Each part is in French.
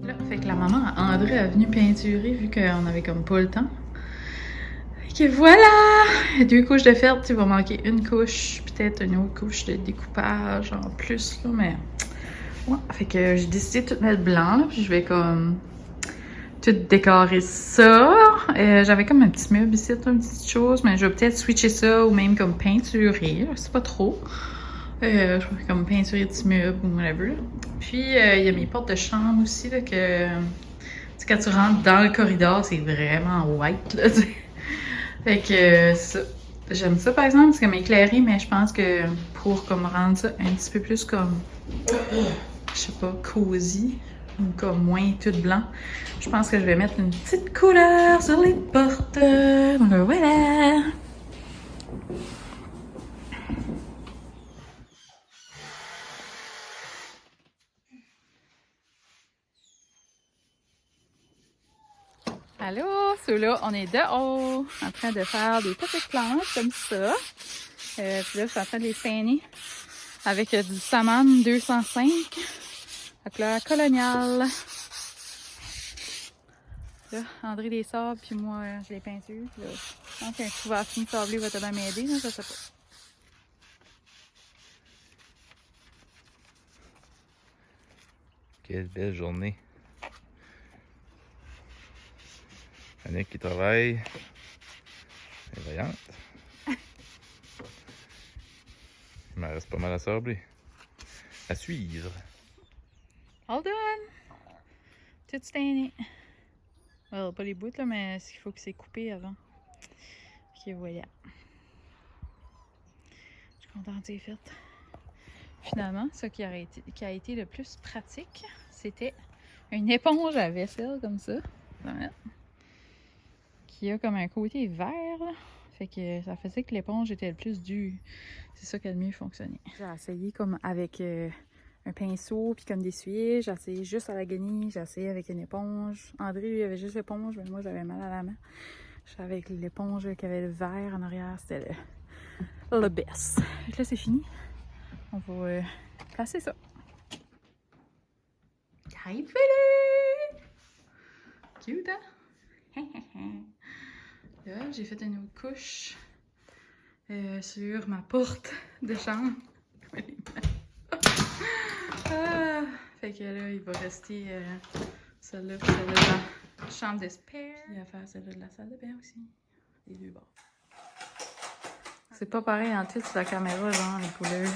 Là, fait que la maman à André est venue peinturer vu qu'on avait comme pas le temps. Fait que voilà! 2 couches de fête, il va manquer une couche, peut-être une autre couche de découpage en plus, là, mais... Ouais, fait que j'ai décidé de tout mettre blanc, là, puis je vais comme... tout décorer ça. J'avais comme un petit meuble ici, une petite chose, mais je vais peut-être switcher ça ou même comme peinturer, je sais pas trop. Je vais comme peinturer des petits meubles ou whatever. Puis il y a mes portes de chambre aussi, là, que... Tu sais, quand tu rentres dans le corridor, c'est vraiment white, là, tu sais. Fait que ça. J'aime ça par exemple, c'est comme éclairé, mais je pense que pour comme rendre ça un petit peu plus comme, je sais pas, cosy, ou comme moins tout blanc, je pense que je vais mettre une petite couleur sur les portes. Donc voilà! Allô, ceux-là, on est dehors, en train de faire des petites plantes comme ça. Puis là, je suis en train de les peigner avec du Saman 205, la couleur coloniale. Là, André les sable, puis moi, je les peinture. Là, je pense qu'un couvercle sablé va tellement m'aider, là, je sais pas. Quelle belle journée. Annick qui travaille. Elle est vaillante. Il m'en reste pas mal à sabler. À suivre. All done! Tout stainé. Well, pas les bouts, là, mais il faut que c'est coupé avant. Ok, voilà. Je suis contente, c'est fait. Finalement, ce qui a été le plus pratique, c'était une éponge à vaisselle comme ça. Qui a comme un côté vert, là. Fait que ça faisait que l'éponge était le plus dure. C'est ça qui a le mieux fonctionné. J'ai essayé comme avec un pinceau puis comme d'essuyer. J'ai essayé juste à la guenille. J'ai essayé avec une éponge. André, lui, avait juste l'éponge, mais moi, j'avais mal à la main. J'étais avec l'éponge qui avait le vert en arrière. C'était le best. Fait que là, c'est fini. On va placer ça. Hi, pretty! Cute, hein? Là, j'ai fait une autre couche sur ma porte de chambre. Ah, fait que là, il va rester celle-là puis celle-là de la chambre d'espère. Puis il va faire celle-là de la salle de bain aussi. Les deux bords. C'est pas pareil en tout sur la caméra, genre, les couleurs.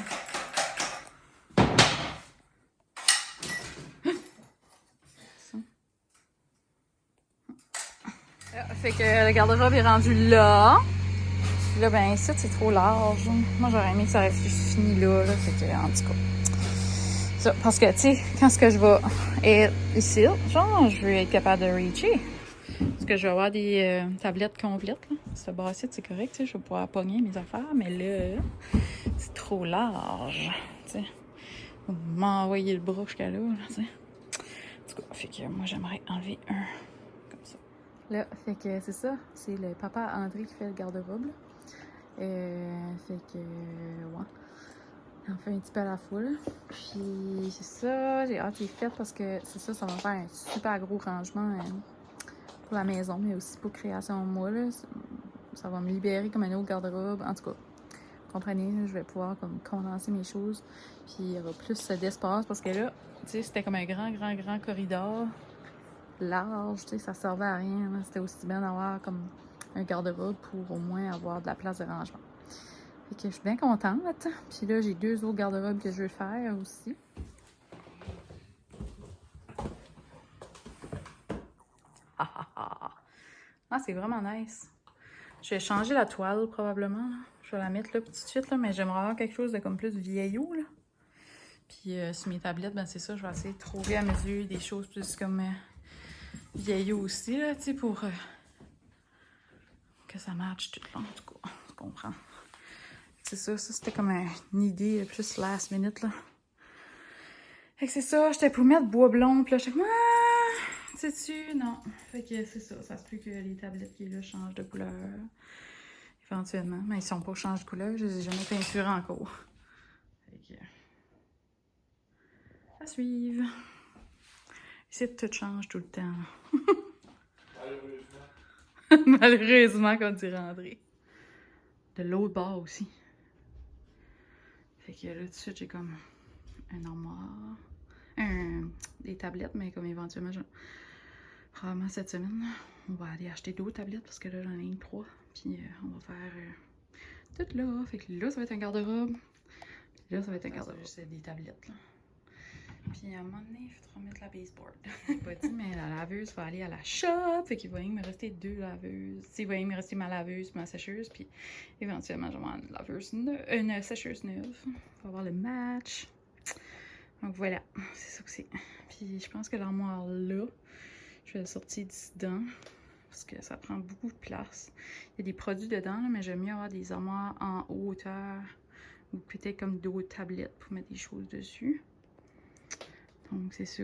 Fait que le garde-robe est rendu là. Puis là, ben, ici, c'est trop large. Moi, j'aurais aimé que ça reste fini là. Fait que, en tout cas. Ça, parce que, tu sais, quand ce que je vais être ici, genre, je vais être capable de reacher. Parce que je vais avoir des tablettes complètes, là. Ce bas-ci, c'est correct, tu sais, je vais pouvoir pogner mes affaires. Mais là, c'est trop large, tu sais. M'envoyer le bras jusqu'à là, tu sais. En tout cas, fait que moi, j'aimerais enlever un comme ça. Là, fait que c'est ça. C'est le papa André qui fait le garde-robe, là. Fait que, ouais. On fait un petit peu à la fois, là. Puis, c'est ça. J'ai hâte qu'il fait parce que c'est ça, ça va faire un super gros rangement pour la maison, mais aussi pour création de moi, là. Ça va me libérer comme un autre garde-robe. En tout cas, comprenez, là, je vais pouvoir comme condenser mes choses. Puis, il y aura plus d'espace parce que là, tu sais, c'était comme un grand corridor large, tu sais, ça servait à rien, là. C'était aussi bien d'avoir comme un garde-robe pour au moins avoir de la place de rangement. Fait que je suis bien contente. Puis là, j'ai 2 autres garde-robes que je veux faire aussi. Ah, c'est vraiment nice. Je vais changer la toile probablement, là. Je vais la mettre là tout de suite, là, mais j'aimerais avoir quelque chose de comme plus vieillot, là. Puis sur mes tablettes, ben c'est ça, je vais essayer de trouver à mesure des choses plus comme vieillot aussi, là, tu sais, pour que ça matche tout le long, en tout cas. Tu comprends? C'est ça, c'était comme une idée plus last minute, là. Fait que c'est ça, j'étais pour mettre bois blond, puis là, j'étais comme, ah, sais-tu? Non. Fait que c'est ça, ça se peut que les tablettes qui là changent de couleur, éventuellement. Mais ils sont pas changés de couleur, je les ai jamais peinturés encore. Fait que, À suivre. Ici, tout change tout le temps. Malheureusement, comme dirait André. De l'autre bord aussi. Fait que là, tout de suite, j'ai comme un armoire. Des tablettes, mais comme éventuellement, probablement cette semaine, on va aller acheter d'autres tablettes parce que là, j'en ai une 3. Puis on va faire tout là. Fait que là, ça va être un garde-robe. Là, ça va être un garde-robe. C'est des tablettes, là. Puis à un moment donné, il faudra mettre la baseboard. J'ai pas dit, mais la laveuse va aller à la shop. Fait qu'il va y me rester 2 laveuses. Il va y me rester ma laveuse et ma sécheuse. Puis éventuellement, je vais avoir une sécheuse neuve. On va avoir le match. Donc voilà, c'est ça que c'est. Puis je pense que l'armoire là, je vais la sortir d'ici dedans. Parce que ça prend beaucoup de place. Il y a des produits dedans, là, mais j'aime mieux avoir des armoires en hauteur. Ou peut-être comme d'autres tablettes pour mettre des choses dessus. Donc, c'est ça.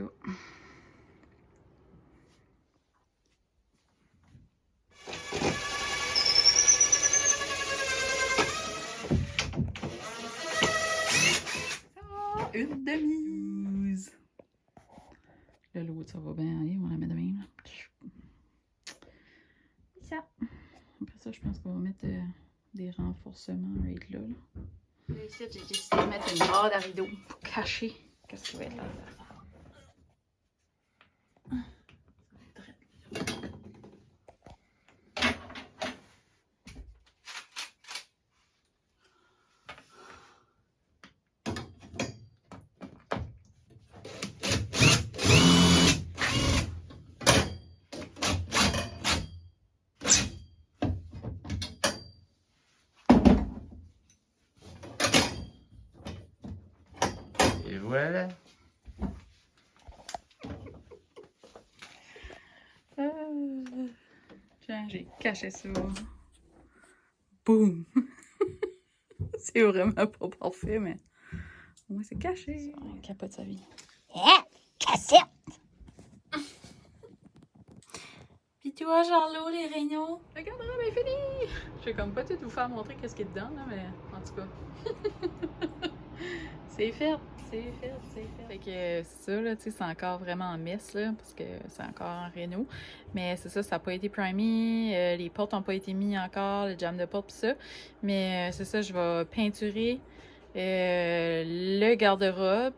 Ah, une demi-douze. Là, l'autre, ça va bien aller. On va la mettre de même. Ça. Après ça, je pense qu'on va mettre des renforcements right là. Là, ici, j'ai décidé de mettre une barre à rideau pour cacher qu'est-ce qui va être là. Et voilà. J'ai caché ça. Boum! C'est vraiment pas parfait, mais au moins c'est caché. On capote sa vie. Cassette! Pis toi, Charlot, les réunions? Le garde-robe est fini! Je vais comme pas tout vous faire montrer qu'est-ce qu'il y a dedans, là, mais en tout cas. C'est fait! C'est fait, c'est fait. Fait que ça, là, tu sais, c'est encore vraiment en mess, là, parce que c'est encore en réno. Mais c'est ça, ça n'a pas été primé, les portes n'ont pas été mis encore, le jam de porte pis ça. Mais c'est ça, je vais peinturer le garde-robe,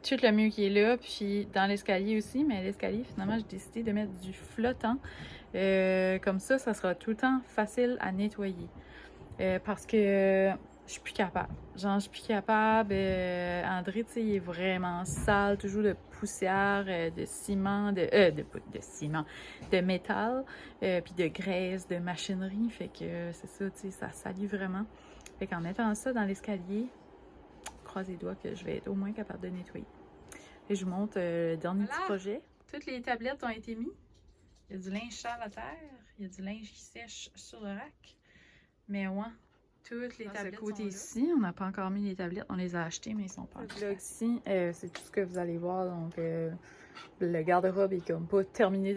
tout le mur qui est là, puis dans l'escalier aussi. Mais l'escalier, finalement, j'ai décidé de mettre du flottant. Comme ça sera tout le temps facile à nettoyer. Parce que je suis plus capable. Genre, je suis plus capable. André, tu sais, il est vraiment sale, toujours de poussière, de ciment, de ciment, de métal, puis de graisse, de machinerie. Fait que c'est ça, tu sais, ça salit vraiment. Fait qu'en mettant ça dans l'escalier, croise les doigts que je vais être au moins capable de nettoyer. Et je vous montre le dernier petit projet. Toutes les tablettes ont été mises. Il y a du linge sale à terre. Il y a du linge qui sèche sur le rack. Mais ouais. Toutes les tablettes ce côté ici, on n'a pas encore mis les tablettes, on les a achetées, mais ils sont pas encore. Là, ici, c'est tout ce que vous allez voir, donc le garde-robe est comme pas terminé,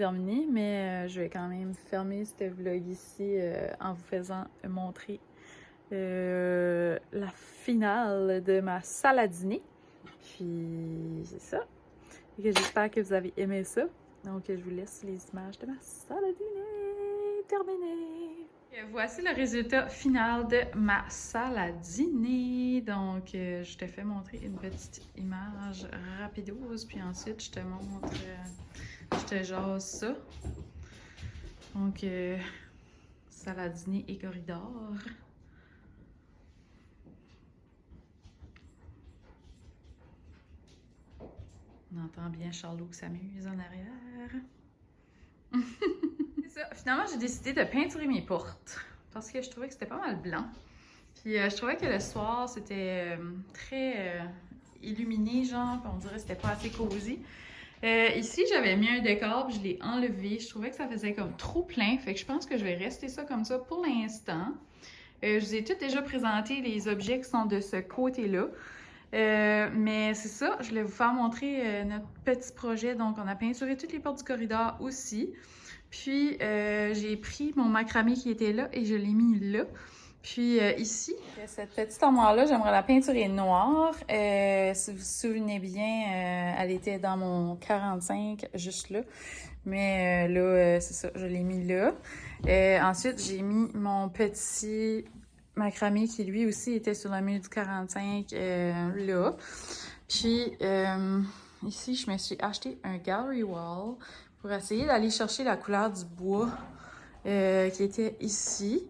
mais je vais quand même fermer ce vlog ici en vous faisant montrer la finale de ma salle à dîner. Puis, c'est ça. Et que j'espère que vous avez aimé ça. Donc, je vous laisse les images de ma salle à dîner terminée. Voici le résultat final de ma salle à dîner. Donc, je te fais montrer une petite image rapidose, puis ensuite, je te montre, je te jase ça. Donc, salle à dîner et corridor. On entend bien Charlot qui s'amuse en arrière. C'est ça. Finalement, j'ai décidé de peinturer mes portes parce que je trouvais que c'était pas mal blanc. Puis je trouvais que le soir, c'était très illuminé, genre, puis on dirait que c'était pas assez cosy. Ici, j'avais mis un décor, puis je l'ai enlevé. Je trouvais que ça faisait comme trop plein, fait que je pense que je vais rester ça comme ça pour l'instant. Je vous ai tout déjà présenté les objets qui sont de ce côté-là. Mais c'est ça, je voulais vous faire montrer notre petit projet. Donc, on a peinturé toutes les portes du corridor aussi. Puis, j'ai pris mon macramé qui était là et je l'ai mis là. Puis ici, cette petite armoire-là, j'aimerais la peinturer noire. Si vous vous souvenez bien, elle était dans mon 45, juste là. Mais là, c'est ça, je l'ai mis là. Ensuite, j'ai mis mon petit macramé qui, lui aussi, était sur le mur du 45, là. Puis, ici, je me suis acheté un gallery wall pour essayer d'aller chercher la couleur du bois qui était ici.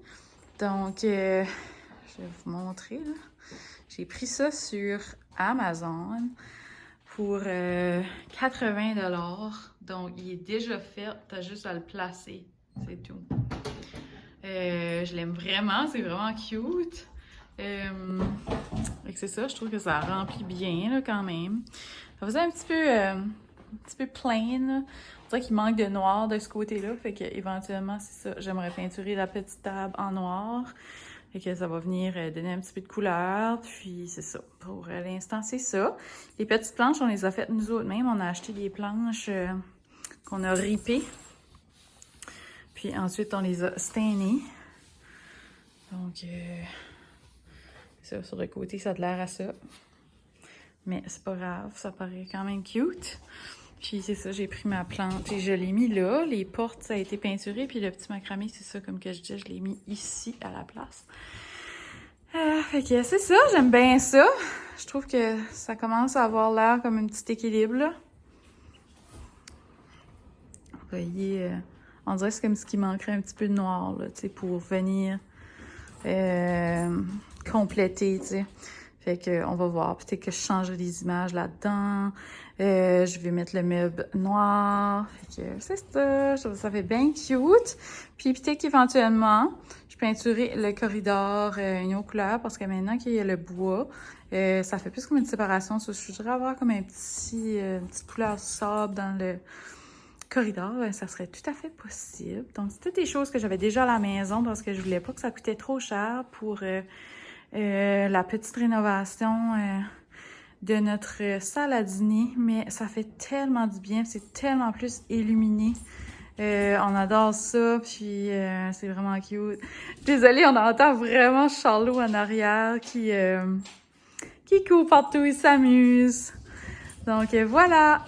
Donc, je vais vous montrer, là. J'ai pris ça sur Amazon pour 80 $. Donc, il est déjà fait. T'as juste à le placer. C'est tout. Je l'aime vraiment. C'est vraiment cute. C'est ça. Je trouve que ça remplit bien, là, quand même. Ça faisait un petit peu plain, là. On dirait qu'il manque de noir de ce côté-là. Fait que éventuellement, c'est ça. J'aimerais peinturer la petite table en noir. Fait que ça va venir donner un petit peu de couleur, puis c'est ça. Pour l'instant, c'est ça. Les petites planches, on les a faites nous autres mêmes. On a acheté des planches qu'on a ripées. Puis ensuite, on les a stainées. Donc, ça, sur le côté, ça a de l'air à ça. Mais c'est pas grave, ça paraît quand même cute. Puis c'est ça, j'ai pris ma plante et je l'ai mis là. Les portes, ça a été peinturé. Puis le petit macramé, c'est ça, comme que je disais, je l'ai mis ici à la place. Fait que c'est ça, j'aime bien ça. Je trouve que ça commence à avoir l'air comme un petit équilibre, là. Vous voyez, on dirait que c'est comme ce qui manquerait un petit peu de noir, là, tu sais, pour venir compléter, tu sais. Fait que on va voir. Peut-être que je changerai les images là-dedans. Je vais mettre le meuble noir. Fait que c'est ça. Je trouve que ça fait bien cute. Puis peut-être qu'éventuellement, je peinturerai le corridor une autre couleur parce que maintenant qu'il y a le bois, ça fait plus comme une séparation. Je voudrais avoir comme une petite couleur sable dans le corridor. Ça serait tout à fait possible. Donc, c'est toutes des choses que j'avais déjà à la maison parce que je voulais pas que ça coûtait trop cher pour la petite rénovation de notre salle à dîner, mais ça fait tellement du bien, c'est tellement plus illuminé. On adore ça, puis c'est vraiment cute. Désolée, on entend vraiment Charlot en arrière qui court partout, il s'amuse. Donc voilà!